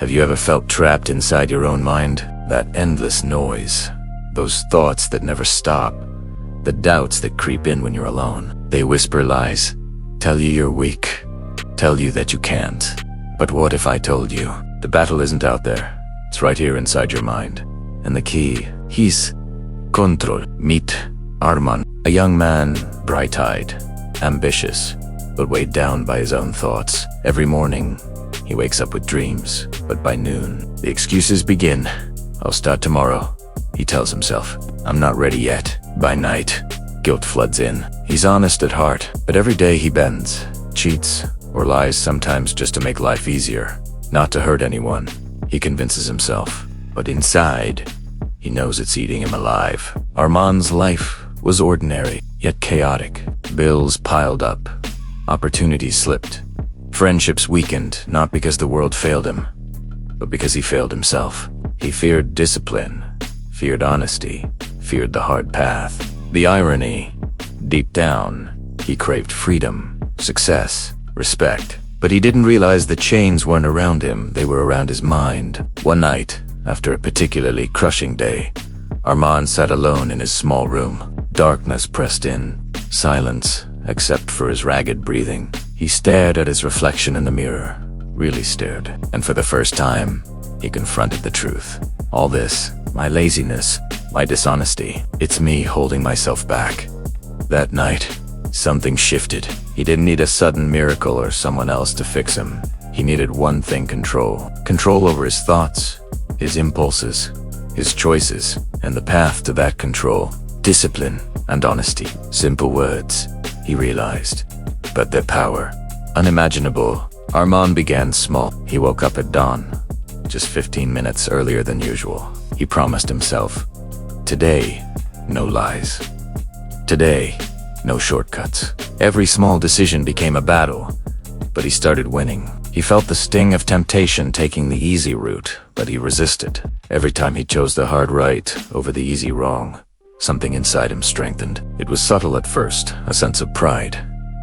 Have you ever felt trapped inside your own mind? That endless noise, those thoughts that never stop, the doubts that creep in when you're alone. They whisper lies, tell you you're weak, tell you that you can't. But what if I told you, the battle isn't out there, it's right here inside your mind. And the key, he's control. Meet Armaan, a young man, bright-eyed, ambitious, but weighed down by his own thoughts. Every morning, he wakes up with dreams, but by noon, the excuses begin. I'll start tomorrow, he tells himself. I'm not ready yet. By night, guilt floods in. He's honest at heart, but every day he bends, cheats, or lies, sometimes just to make life easier, not to hurt anyone. He convinces himself, but inside, he knows it's eating him alive. Armaan's life was ordinary, yet chaotic. Bills piled up, opportunities slipped, friendships weakened, not because the world failed him, but because he failed himself. He feared discipline, feared honesty, feared the hard path. The irony, deep down, he craved freedom, success, respect. But he didn't realize the chains weren't around him, they were around his mind. One night, after a particularly crushing day, Armaan sat alone in his small room. Darkness pressed in, silence, except for his ragged breathing. He stared at his reflection in the mirror, really stared. And for the first time, he confronted the truth. All this, my laziness, my dishonesty, it's me holding myself back. That night, something shifted. He didn't need a sudden miracle or someone else to fix him. He needed one thing: control. Control over his thoughts, his impulses, his choices, and the path to that control. Discipline and honesty. Simple words, he realized, but their power, unimaginable. Armaan began small. He woke up at dawn, just 15 minutes earlier than usual. He promised himself, today, no lies. Today, no shortcuts. Every small decision became a battle, but he started winning. He felt the sting of temptation taking the easy route, but he resisted. Every time he chose the hard right over the easy wrong, something inside him strengthened. It was subtle at first, a sense of pride,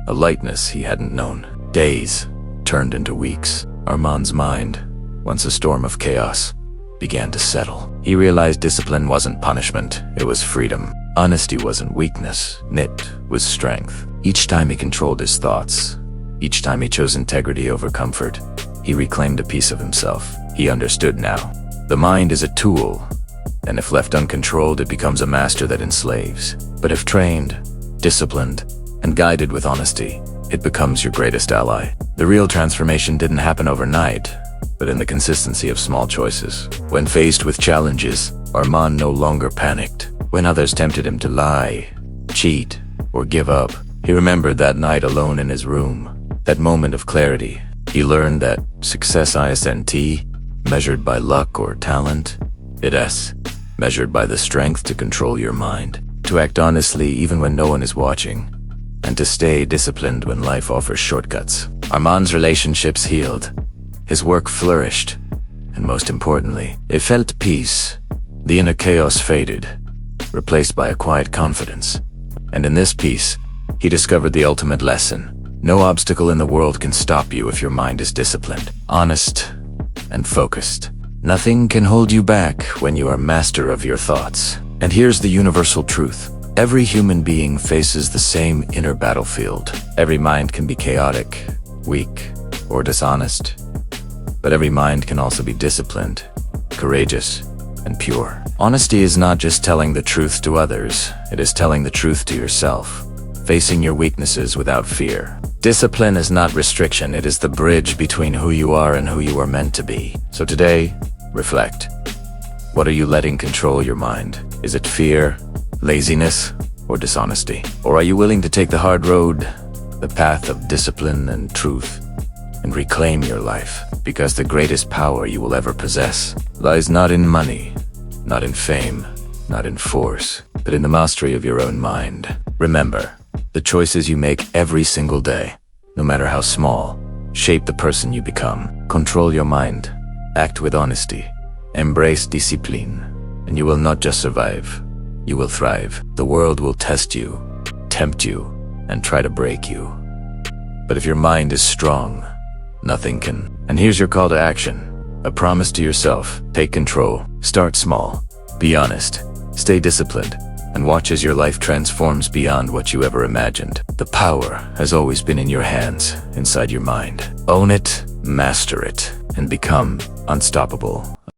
a lightness he hadn't known. Days turned into weeks. Armaan's mind, once a storm of chaos, began to settle. He realized discipline wasn't punishment, it was freedom. Honesty wasn't weakness, it was strength. Each time he controlled his thoughts, each time he chose integrity over comfort, he reclaimed a piece of himself. He understood now. The mind is a tool, and if left uncontrolled, it becomes a master that enslaves. But if trained, disciplined, and guided with honesty, it becomes your greatest ally. The real transformation didn't happen overnight, but in the consistency of small choices. When faced with challenges, Armaan no longer panicked. When others tempted him to lie, cheat, or give up, he remembered that night alone in his room, that moment of clarity. He learned that success isn't measured by luck or talent. It's measured by the strength to control your mind, to act honestly even when no one is watching, and to stay disciplined when life offers shortcuts. Armaan's relationships healed, his work flourished, and most importantly, it felt peace. The inner chaos faded, replaced by a quiet confidence. And in this peace, he discovered the ultimate lesson. No obstacle in the world can stop you if your mind is disciplined, honest, and focused. Nothing can hold you back when you are master of your thoughts. And here's the universal truth. Every human being faces the same inner battlefield. Every mind can be chaotic, weak, or dishonest. But every mind can also be disciplined, courageous, and pure. Honesty is not just telling the truth to others, it is telling the truth to yourself, facing your weaknesses without fear. Discipline is not restriction, it is the bridge between who you are and who you are meant to be. So today, reflect. What are you letting control your mind? Is it fear, laziness, or dishonesty? Or are you willing to take the hard road, the path of discipline and truth, and reclaim your life? Because the greatest power you will ever possess lies not in money, not in fame, not in force, but in the mastery of your own mind. Remember, the choices you make every single day, no matter how small, shape the person you become. Control your mind, act with honesty, embrace discipline, and you will not just survive, you will thrive. The world will test you, tempt you, and try to break you. But if your mind is strong, nothing can. And here's your call to action. A promise to yourself: take control, start small, be honest, stay disciplined, and watch as your life transforms beyond what you ever imagined. The power has always been in your hands, inside your mind. Own it, master it, and become unstoppable.